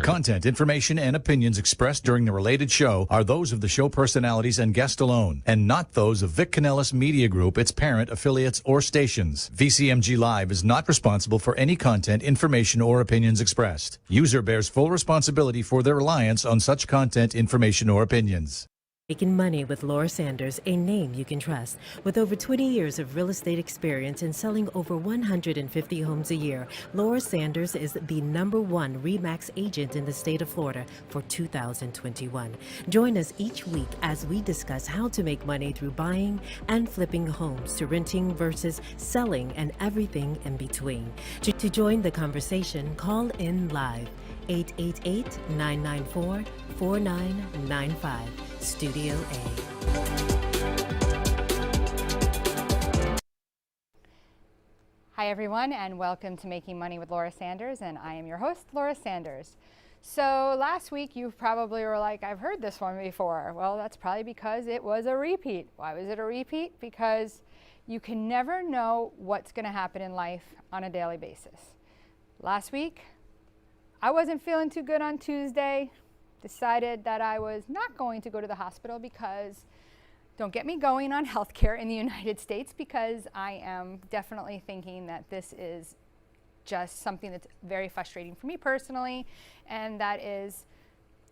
Content, information, and opinions expressed during the related show are those of the show personalities and guest alone, and not those of Vic Canellis Media Group, its parent, affiliates, or stations. VCMG Live is not responsible for any content, information, or opinions expressed. User bears full responsibility for their reliance on such content, information, or opinions. Making money with Laura Sanders, a name you can trust. With over 20 years of real estate experience and selling over 150 homes a year, Laura Sanders is the #1 Remax agent in the state of Florida for 2021. Join us each week as we discuss how to make money through buying and flipping homes to renting versus selling and everything in between. To join the conversation, call in live 888-994-4995. Studio A. Hi everyone, and welcome to Making Money with Laura Sanders, and I am your host, Laura Sanders. So last week you probably were like, I've heard this one before. Well, that's probably because it was a repeat. Why was it a repeat? Because you can never know what's going to happen in life on a daily basis. Last week, I wasn't feeling too good on Tuesday. Decided that I was not going to go to the hospital because, don't get me going on healthcare in the United States, because I am definitely thinking that this is just something that's very frustrating for me personally, and that is,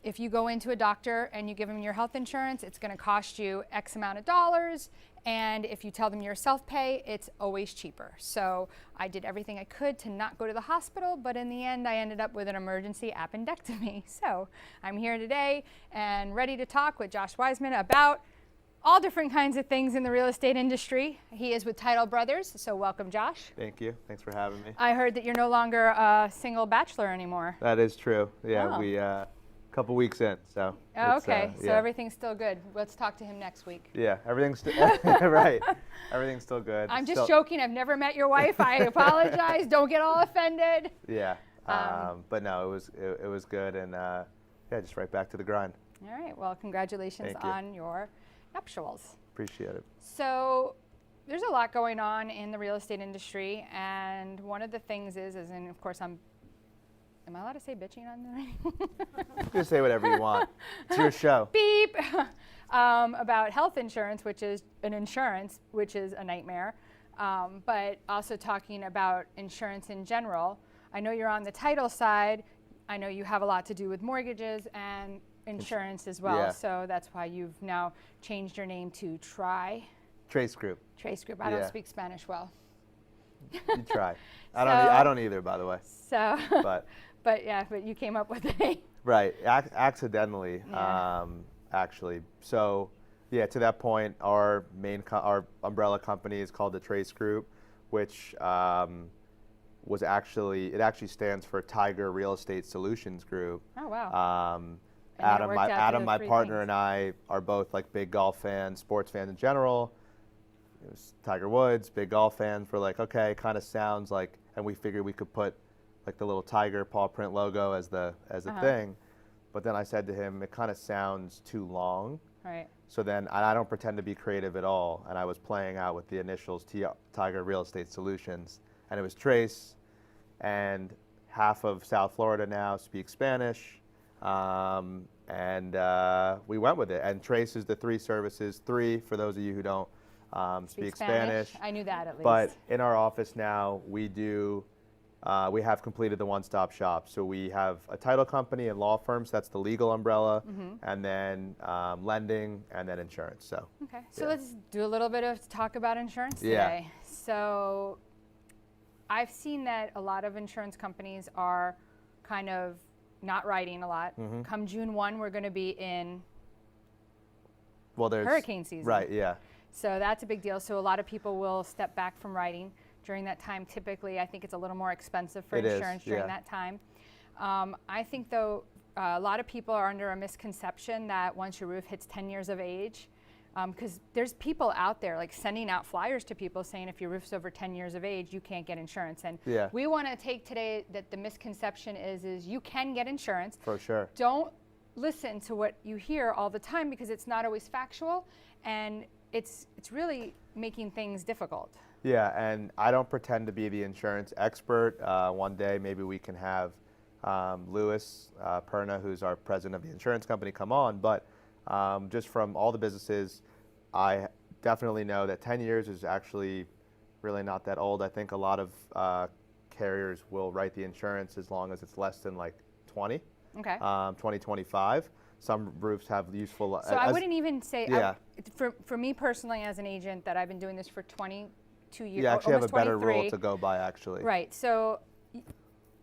if you go into a doctor and you give them your health insurance, it's going to cost you X amount of dollars, and if you tell them you're self-pay, it's always cheaper. So I did everything I could to not go to the hospital, but in the end I ended up with an emergency appendectomy. So I'm here today and ready to talk with Josh Weisman about all different kinds of things in the real estate industry. He is with Title Brothers, so welcome, Josh. Thank you. Thanks for having me. I heard that you're no longer a single bachelor anymore. That is true. Yeah, Oh. we couple weeks in, so. Oh, okay, so yeah. everything's still good. Let's talk to him next week. Yeah, everything's still right. Everything's still good. I'm just joking. I've never met your wife. I apologize. Don't get all offended. Yeah, but no, it was good, and yeah, just right back to the grind. All right. Well, congratulations Thank you. on your nuptials. Appreciate it. So there's a lot going on in the real estate industry, and one of the things is, and of course am I allowed to say bitching on the radio? You can say whatever you want. It's your show. Beep. About health insurance, which is an insurance, which is a nightmare, but also talking about insurance in general. I know you're on the title side. I know you have a lot to do with mortgages and insurance as well. Yeah. So that's why you've now changed your name to Trace Group. Trace Group. I don't speak Spanish well. You try. I don't either, by the way. So, But but you came up with it. right, accidentally, Yeah. actually. So, yeah, to that point, our our umbrella company is called the Trace Group, which it actually stands for Tiger Real Estate Solutions Group. Oh wow. Adam, my partner, and I are both like big golf fans, sports fans in general. It was Tiger Woods, big golf fans. We're like, okay, kind of sounds like, and we figured we could put like the little tiger paw print logo as the thing. But then I said to him, it kind of sounds too long. Right. So then I don't pretend to be creative at all, and I was playing out with the initials Tiger Real Estate Solutions, and it was Trace, and half of South Florida now speaks Spanish. And we went with it. And Trace is the three services, for those of you who don't speak Spanish. I knew that at least. But in our office now, we have completed the one-stop shop. So we have a title company and law firms. That's the legal umbrella, and then lending, and then insurance. So okay, so let's do a little bit of talk about insurance today. Yeah. So I've seen that a lot of insurance companies are kind of not writing a lot. Come June 1, we're going to be in hurricane season. Right, yeah. So that's a big deal. So a lot of people will step back from writing during that time. Typically, I think it's a little more expensive for insurance during that time. I think, though, a lot of people are under a misconception that once your roof hits 10 years of age, because there's people out there like sending out flyers to people saying if your roof's over 10 years of age, you can't get insurance. And we want to take today that the misconception is you can get insurance. For sure. Don't listen to what you hear all the time, because it's not always factual, and it's really making things difficult. Yeah, and I don't pretend to be the insurance expert. One day maybe we can have Louis Perna, who's our president of the insurance company, come on. But just from all the businesses, I definitely know that 10 years is actually really not that old. I think a lot of carriers will write the insurance as long as it's less than like 20, Okay. 2025. Some roofs have useful. So I wouldn't even say, Yeah. for me personally as an agent, that I've been doing this for 22 years, You actually have a almost better 23. rule to go by, actually. Right. So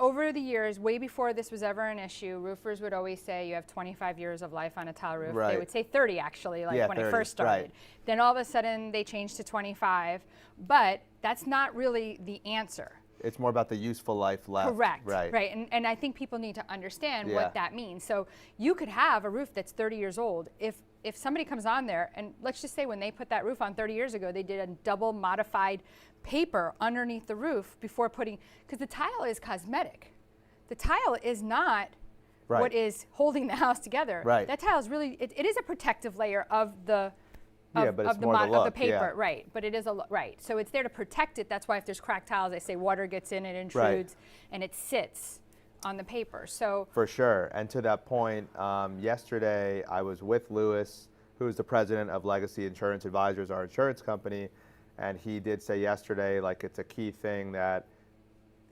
over the years, way before this was ever an issue, roofers would always say you have 25 years of life on a tile roof. They Right. would say 30 actually, like Yeah, when 30, it first started. right. Then all of a sudden they changed to 25, but that's not really the answer. It's more about the useful life left. Correct. Right. Right. And I think people need to understand Yeah. what that means. So you could have a roof that's 30 years old. If somebody comes on there, and let's just say when they put that roof on 30 years ago, they did a double modified paper underneath the roof before putting, because the tile is cosmetic. The tile is not Right. what is holding the house together. Right. That tile is really, it is a protective layer of the Yeah, but it's more the of the look, paper, yeah. right? But it is right. So it's there to protect it. That's why if there's cracked tiles, they say water gets in, it intrudes, and it sits on the paper. So For sure. And to that point, yesterday I was with Louis, who is the president of Legacy Insurance Advisors, our insurance company, and he did say yesterday, like, it's a key thing that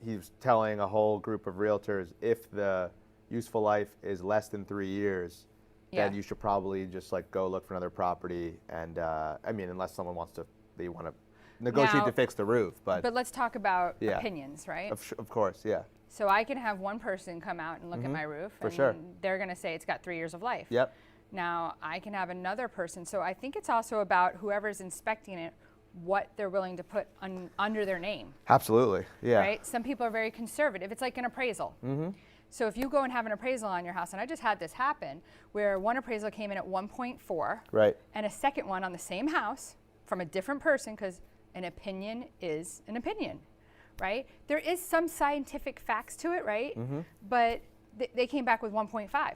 he's telling a whole group of realtors, if the useful life is less than 3 years, then Yeah. you should probably just like go look for another property. And I mean, unless someone wants to, they want to negotiate Now- to fix the roof, but let's talk about Yeah. opinions, right? of course, yeah. So I can have one person come out and look at my roof, For and sure. they're going to say it's got 3 years of life. Yep. Now I can have another person. So I think it's also about whoever's inspecting it, what they're willing to put under their name. Absolutely, yeah. Right? Some people are very conservative. It's like an appraisal. So if you go and have an appraisal on your house, and I just had this happen, where one appraisal came in at 1.4, Right. and a second one on the same house from a different person, because an opinion is an opinion, right? There is some scientific facts to it, right? But they came back with 1.5.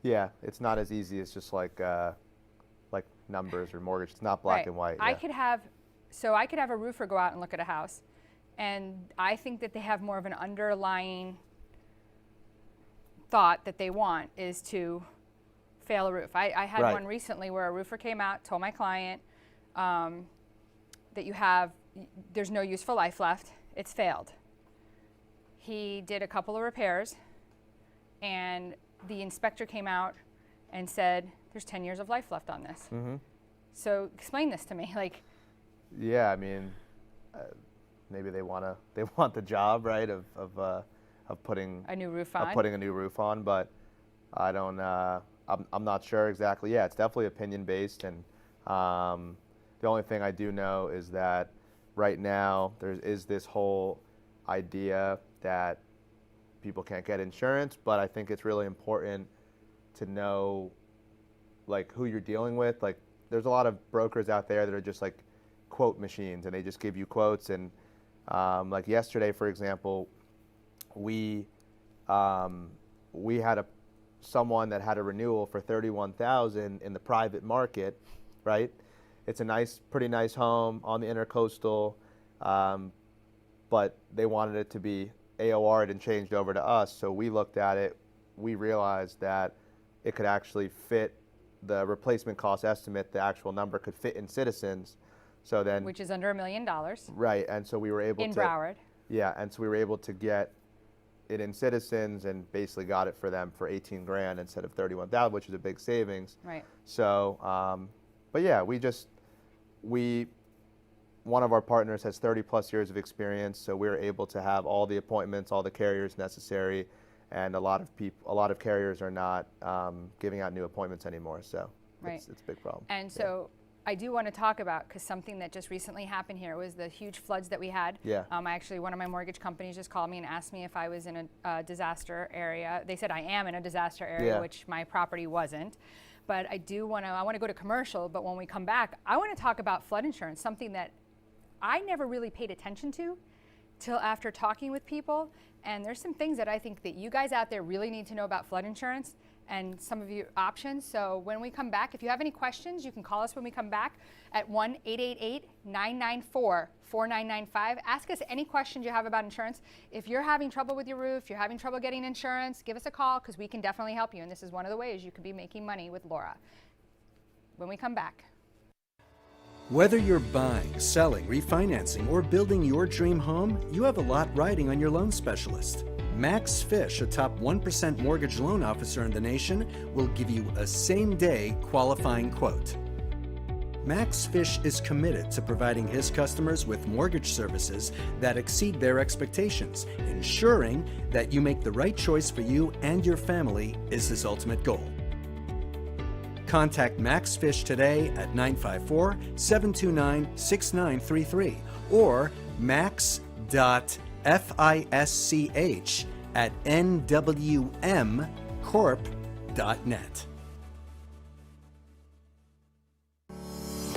Yeah, it's not as easy as just like numbers or mortgage. It's not black Right. and white. I yeah. could have a roofer go out and look at a house, and I think that they have more of an underlying thought that they want is to fail a roof. I had Right. one recently where a roofer came out, told my client that there's no useful life left, it's failed. He did a couple of repairs, and the inspector came out and said, there's 10 years of life left on this. So explain this to me, like. Yeah, I mean, maybe they want the job, right, of putting A new roof on? putting a new roof on, but I don't. I'm not sure exactly. Yeah, it's definitely opinion based, and the only thing I do know is that right now there is this whole idea that people can't get insurance, but I think it's really important to know like who you're dealing with. Like, there's a lot of brokers out there that are just like quote machines, and they just give you quotes. And like yesterday, for example, we had someone that had a renewal for $31,000 in the private market, right? It's a pretty nice home on the intercoastal, but they wanted it to be AOR'd and changed over to us. So we looked at it. We realized that it could actually fit the replacement cost estimate. The actual number could fit in Citizens. So then, Which is under $1 million right, and so we were able in to Broward. Yeah, and so we were able to get it in Citizens and basically got it for them for 18 grand instead of 31,000, which is a big savings. Right. So, but yeah, one of our partners has 30 plus years of experience, so we're able to have all the appointments, all the carriers necessary, and a lot of carriers are not giving out new appointments anymore. So Right. it's a big problem. And so I do want to talk about, because something that just recently happened here was the huge floods that we had. Yeah. One of my mortgage companies just called me and asked me if I was in a disaster area. They said I am in a disaster area, Yeah. which my property wasn't. But I want to go to commercial, but when we come back, I want to talk about flood insurance, something that I never really paid attention to till after talking with people. And there's some things that I think that you guys out there really need to know about flood insurance. and some of your options. So when we come back, if you have any questions, you can call us when we come back at 1-888-994-4995. Ask us any questions you have about insurance. If you're having trouble with your roof, you're having trouble getting insurance, give us a call because we can definitely help you. And this is one of the ways you could be making money with Laura. When we come back. Whether you're buying, selling, refinancing, or building your dream home, you have a lot riding on your loan specialist. Max Fish, a top 1% mortgage loan officer in the nation, will give you a same-day qualifying quote. Max Fish is committed to providing his customers with mortgage services that exceed their expectations. Ensuring that you make the right choice for you and your family is his ultimate goal. Contact Max Fish today at 954-729-6933 or max.fisch@nwmcorp.net.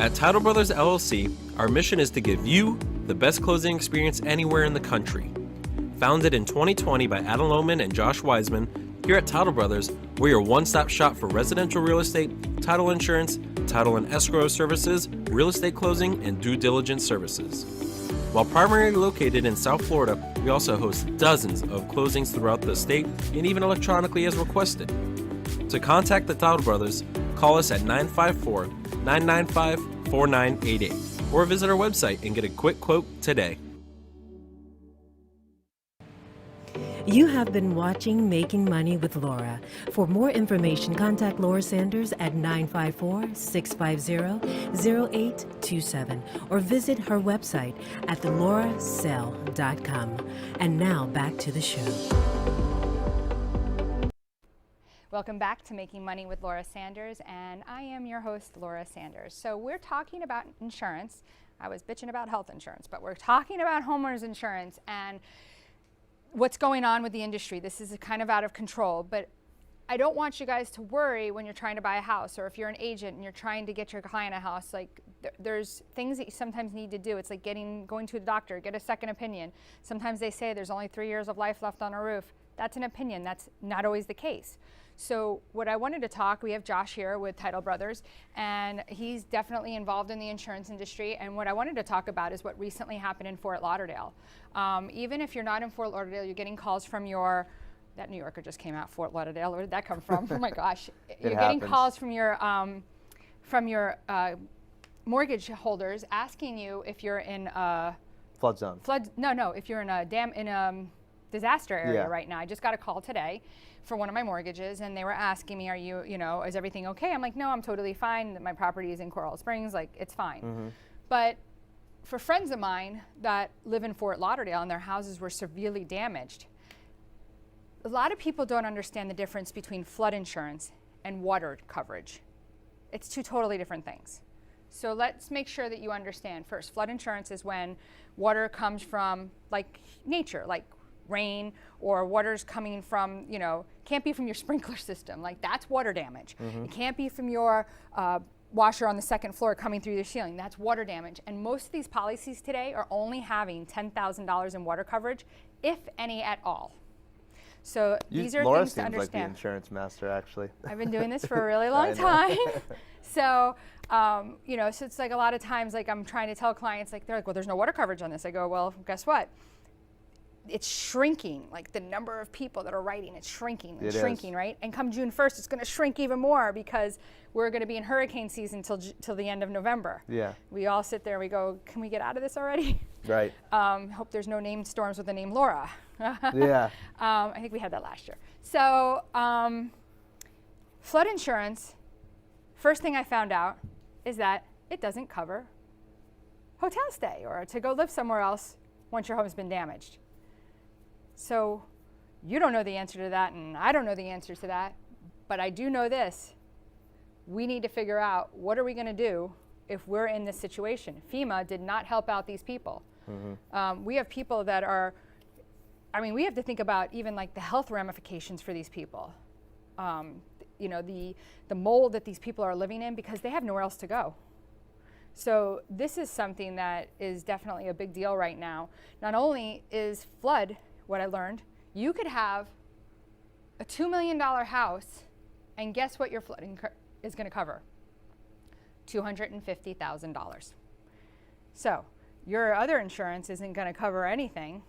At Title Brothers LLC, our mission is to give you the best closing experience anywhere in the country. Founded in 2020 by Adam Lohman and Josh Weisman, here at Title Brothers, we're your one-stop shop for residential real estate, title insurance, title and escrow services, real estate closing, and due diligence services. While primarily located in South Florida, we also host dozens of closings throughout the state and even electronically as requested. To contact the Title Brothers, call us at 954-995-4988 or visit our website and get a quick quote today. You have been watching Making Money with Laura. For more information, contact Laura Sanders at 954-650-0827 or visit her website at lauraess.com. And now back to the show. Welcome back to Making Money with Laura Sanders, and I am your host, Laura Sanders. So we're talking about insurance. I was bitching about health insurance, but we're talking about homeowners insurance and what's going on with the industry. This is kind of out of control, but I don't want you guys to worry when you're trying to buy a house, or if you're an agent and you're trying to get your client a house. Like there's things that you sometimes need to do. It's like going to a doctor, get a second opinion. Sometimes they say there's only 3 years of life left on a roof. That's an opinion. That's not always the case. So what I wanted to talk, we have Josh here with Title Brothers, and he's definitely involved in the insurance industry. And what I wanted to talk about is what recently happened in Fort Lauderdale. Even if you're not in Fort Lauderdale, you're getting calls from that New Yorker just came out, Fort Lauderdale. Where did that come from? Oh my gosh. You're getting calls from your mortgage holders asking you if you're in a Flood zone. If you're in a disaster area right now. I just got a call today for one of my mortgages, and they were asking me, is everything okay? I'm like, no, I'm totally fine. My property is in Coral Springs, like it's fine. Mm-hmm. But for friends of mine that live in Fort Lauderdale and their houses were severely damaged, a lot of people don't understand the difference between flood insurance and water coverage. It's two totally different things. So let's make sure that you understand. First, flood insurance is when water comes from like nature, like rain, or water's coming from, can't be from your sprinkler system. Like that's water damage. Mm-hmm. It can't be from your washer on the second floor coming through the ceiling. That's water damage. And most of these policies today are only having $10,000 in water coverage, if any at all. So these are Laura things to understand. Seems like the insurance master, actually. I've been doing this for a really long time. So, so it's like a lot of times, like I'm trying to tell clients, like they're like, well, there's no water coverage on this. I go, well, guess what? It's shrinking, like the number of people that are writing, it's shrinking and shrinking, right? And come June 1st, it's going to shrink even more because we're going to be in hurricane season till the end of November. Yeah. We all sit there and we go, can we get out of this already? Right. Hope there's no named storms with the name Laura. Yeah. I think we had that last year. So flood insurance, first thing I found out is that it doesn't cover hotel stay or to go live somewhere else once your home's been damaged. So you don't know the answer to that, and I don't know the answer to that, but I do know this. We need to figure out what are we going to do if we're in this situation. FEMA did not help out these people. Mm-hmm. We have people that are, we have to think about even like the health ramifications for these people. The mold that these people are living in because they have nowhere else to go. So this is something that is definitely a big deal right now. Not only is flood, what I learned, you could have a $2 million house And guess what your flooding is going to cover? $250,000. So your other insurance isn't going to cover anything.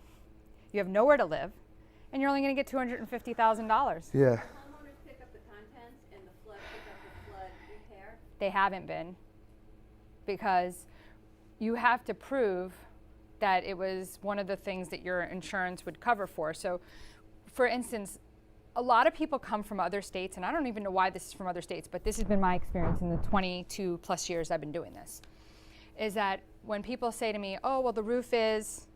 You have nowhere to live, and you're only going to get $250,000. Yeah. Homeowners pick up the contents and the flood pick up the flood repair? They haven't been, because you have to prove that it was one of the things that your insurance would cover for. So, for instance, a lot of people come from other states, and I don't even know why this is from other states, but this has been my experience in the 22 plus years I've been doing this, is that when people say to me, oh, well, the roof is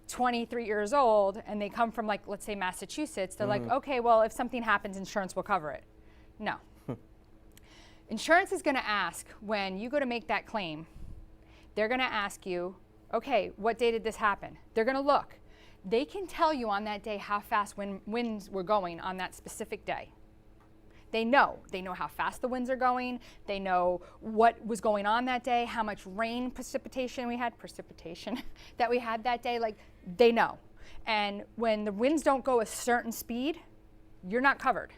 23 years old, and they come from, like, let's say Massachusetts, they're like, okay, well, if something happens, insurance will cover it. No. Insurance is going to ask, when you go to make that claim, they're going to ask you, okay, what day did this happen? They're going to look. They can tell you on that day how fast winds were going on that specific day. They know how fast the winds are going. They know what was going on that day, how much precipitation that we had that day. Like, they know. And when the winds don't go a certain speed, you're not covered.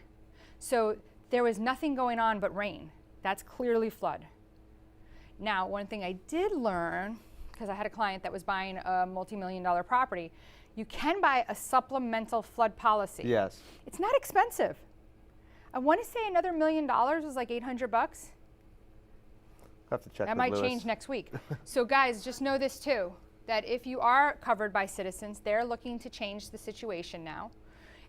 So there was nothing going on but rain. That's clearly flood. Now, one thing I did learn, because I had a client that was buying a multi-million-dollar property, you can buy a supplemental flood policy. Yes. It's not expensive. I want to say another $1 million was like $800. Have to check That with might Lewis. change next week. So guys, just know this too, that if you are covered by Citizens, they're looking to change the situation now.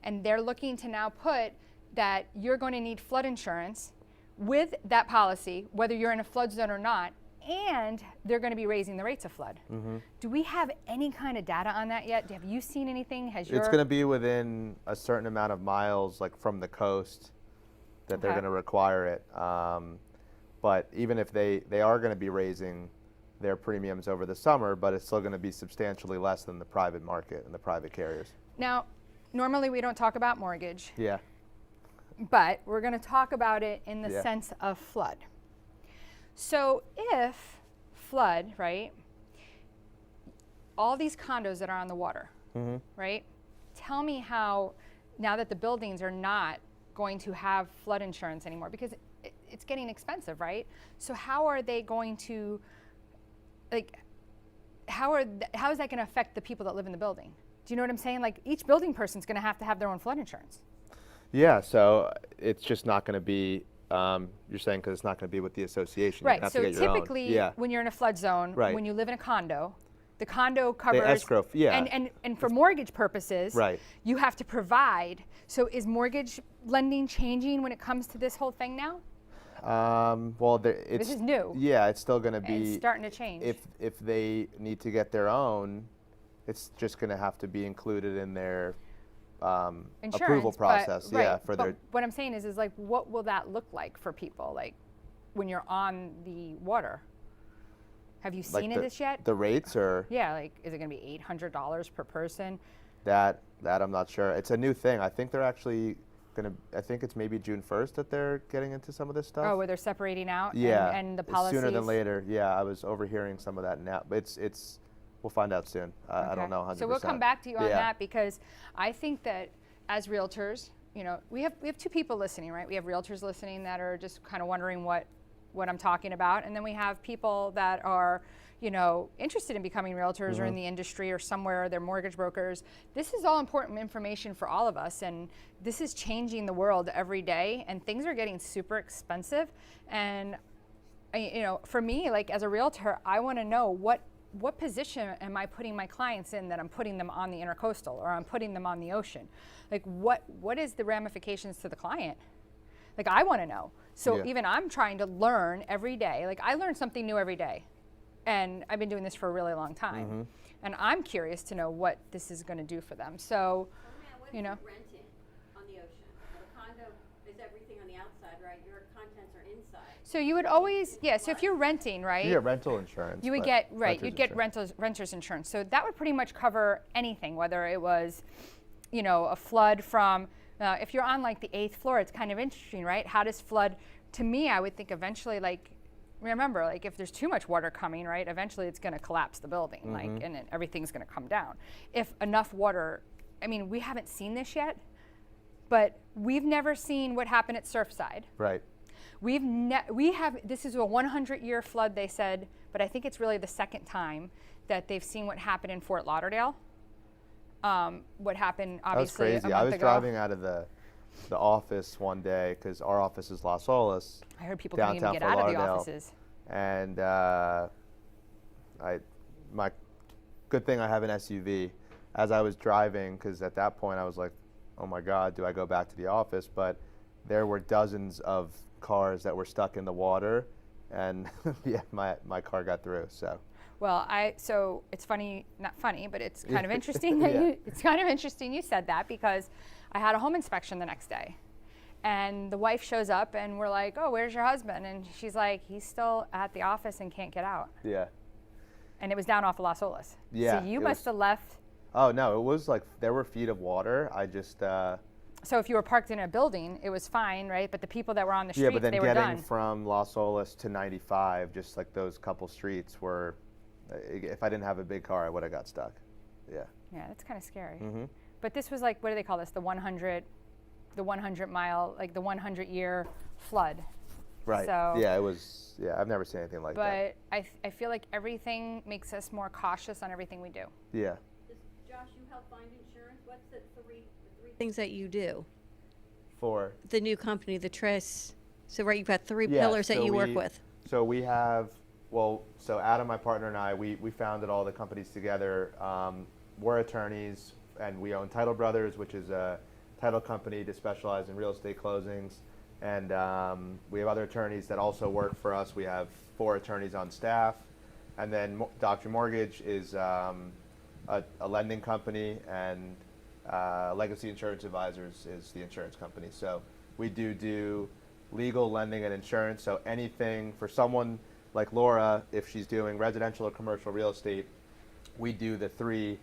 And they're looking to now put that you're going to need flood insurance with that policy, whether you're in a flood zone or not, and they're going to be raising the rates of flood. Do we have any kind of data on that yet? Have you seen anything? It's going to be within a certain amount of miles, like from the coast, that they're going to require it. But even if they are going to be raising their premiums over the summer, but it's still going to be substantially less than the private market and the private carriers. Now, normally we don't talk about mortgage, Yeah. but we're going to talk about it in the sense of flood. So if flood, right, all these condos that are on the water, right, tell me how, now that the buildings are not going to have flood insurance anymore, because it's getting expensive, right? So how are they going to, like, how is that going to affect the people that live in the building? Do you know what I'm saying? Like, each building person's going to have their own flood insurance. Yeah, so it's just not going to be, you're saying because it's not going to be with the association. Right, You have so to get your own. typically when you're in a flood zone, Right. when you live in a condo, the condo covers, escrow, yeah. and for mortgage purposes, Right. you have to provide. So is mortgage lending changing when it comes to this whole thing now? Well, it's This is new. Yeah, it's still going to It's be. starting to change. If they need to get their own, it's just going to have to be included in their Insurance, approval process. But, right, yeah, for but their. what I'm saying is like, what will that look like for people, like when you're on the water? Have you seen this yet? The rates or Yeah, like, is it going to be $800 per person? that I'm not sure. It's a new thing. I think they're actually going to. I think it's maybe June 1st that they're getting into some of this stuff. Oh, where they're separating out? Yeah, And the it's policies? sooner than later. Yeah, I was overhearing some of that now, but it's. We'll find out soon. I don't know 100%. So we'll come back to you on that, because I think that as realtors, you know, we have two people listening, right? We have realtors listening that are just kind of wondering what I'm talking about, and then we have people that are, you know, interested in becoming realtors or in the industry or somewhere, they're mortgage brokers. This is all important information for all of us, and this is changing the world every day, and things are getting super expensive. And you know, for me, like as a realtor, I want to know what position am I putting my clients in, that I'm putting them on the intercoastal or I'm putting them on the ocean? Like what is the ramifications to the client? Like, I want to know. So even I'm trying to learn every day. Like, I learn something new every day. And I've been doing this for a really long time. And I'm curious to know what this is going to do for them. So, you know. Renting on the ocean. The condo is everything on the outside, right? Your contents are inside. So you would always, so if you're renting, right? Yeah, rental insurance. You would get, you'd get renter's insurance. So that would pretty much cover anything, whether it was, you know, a flood from, if you're on like the 8th floor, it's kind of interesting, right? How does flood, to me, I would think eventually, like, remember, like if there's too much water coming, right, eventually it's going to collapse the building, like, and then everything's going to come down. If enough water, I mean, we haven't seen this yet, But we've never seen what happened at Surfside. Right. We have, this is a 100-year flood, they said, but I think it's really the second time that they've seen what happened in Fort Lauderdale. What happened, obviously, That was crazy. a month I was ago. driving out of the office one day, because our office is Las Olas. I heard people couldn't even downtown get Fort out of the Lauderdale. offices. And my good thing I have an SUV. As I was driving, because at that point I was like, oh my God, do I go back to the office? But there were dozens of cars that were stuck in the water, and yeah, my car got through. So. Well, so it's funny, not funny, but it's kind of interesting that it's kind of interesting you said that, because I had a home inspection the next day, and the wife shows up and we're like, oh, where's your husband? And she's like, he's still at the office and can't get out. Yeah. And it was down off of Las Olas. Yeah. So you must have left. Oh no, it was like there were feet of water. I just. So if you were parked in a building, it was fine, right? But the people that were on the streets, Yeah, but then they were getting done. from Las Olas to 95, just like those couple streets were, if I didn't have a big car, I would have got stuck. Yeah. Yeah, that's kind of scary. Mm-hmm. But this was like, what do they call this? The 100 mile, like the 100-year flood. Right. So, yeah, it was. Yeah, I've never seen anything like that. But I feel like everything makes us more cautious on everything we do. Yeah. Josh, you help find insurance. What's the three things that you do? For The new company, the Triss. So right, you've got three Yeah, pillars that so you work we- with. So we have, so Adam, my partner, and I, we founded all the companies together. We're attorneys, and we own Title Brothers, which is a title company to specialize in real estate closings. And we have other attorneys that also work for us. We have 4 attorneys on staff. And then Dr. Mortgage is a lending company, and Legacy Insurance Advisors is the insurance company. So we do legal, lending, and insurance. So anything for someone like Laura, if she's doing residential or commercial real estate, we do the 3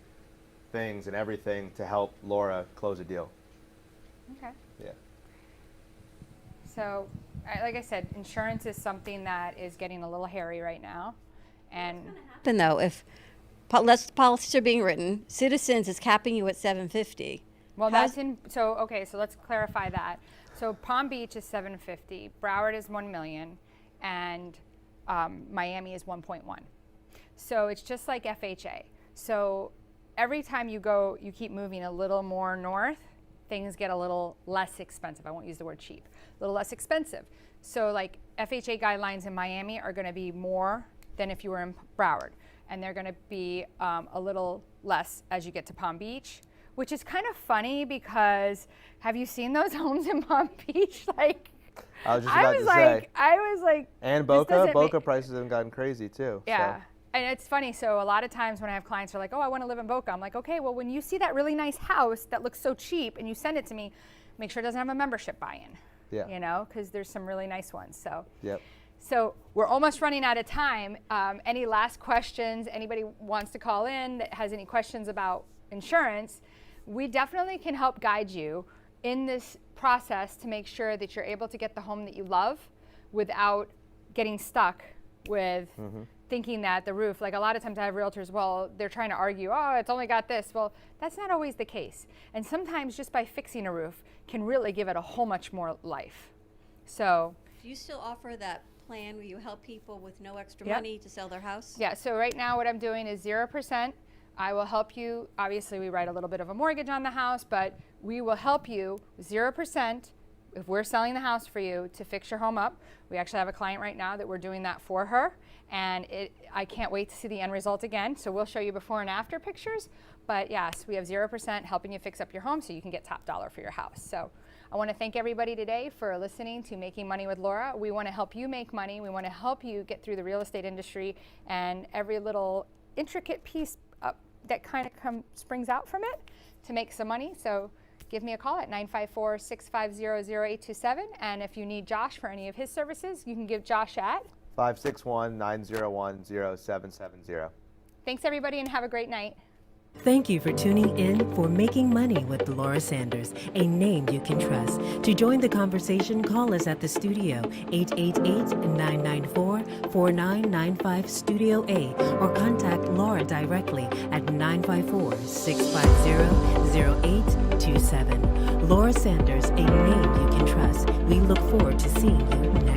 things and everything to help Laura close a deal. Okay. Yeah. So, like I said, insurance is something that is getting a little hairy right now. And Happen though, if less policies are being written, Citizens is capping you at $750. well, that's in, so, okay, so let's clarify that. So Palm Beach is $750, Broward is $1 million, and Miami is 1.1. So it's just like FHA. So every time you go, you keep moving a little more north, things get a little less expensive. I won't use the word cheap, a little less expensive. So like FHA guidelines in Miami are gonna be more than if you were in Broward. And they're gonna be a little less as you get to Palm Beach, which is kind of funny because have you seen those homes in Palm Beach? Like, I was just about to say. I was like, And this Boca doesn't Boca make- prices have gotten crazy too. yeah. So. And it's funny, so a lot of times when I have clients who are like, oh, I want to live in Boca, I'm like, okay, well, when you see that really nice house that looks so cheap and you send it to me, make sure it doesn't have a membership buy-in. Yeah. You know, because there's some really nice ones. So. Yep. So we're almost running out of time. Any last questions? Anybody wants to call in that has any questions about insurance? We definitely can help guide you in this process to make sure that you're able to get the home that you love without getting stuck with thinking that the roof, like a lot of times I have realtors, well, they're trying to argue, oh, it's only got this. Well, that's not always the case. And sometimes just by fixing a roof can really give it a whole much more life. So Do you still offer that plan where you help people with no extra Yep. money to sell their house? yeah, so right now what I'm doing is 0%. I will help you. Obviously, we write a little bit of a mortgage on the house, but we will help you 0% if we're selling the house for you to fix your home up. We actually have a client right now that we're doing that for her, and I can't wait to see the end result again. So we'll show you before and after pictures. But yes, we have 0% helping you fix up your home so you can get top dollar for your house. So I want to thank everybody today for listening to Making Money with Laura. We want to help you make money. We want to help you get through the real estate industry and every little intricate piece that kind of springs out from it to make some money. So give me a call at 954-650-0827. And if you need Josh for any of his services, you can give Josh at 561-901-0770. Thanks everybody and have a great night. Thank you for tuning in for Making Money with Laura Sanders, a name you can trust. To join the conversation, call us at the studio, 888-994-4995 Studio A, or contact Laura directly at 954-650-0827. Laura Sanders, a name you can trust. We look forward to seeing you next.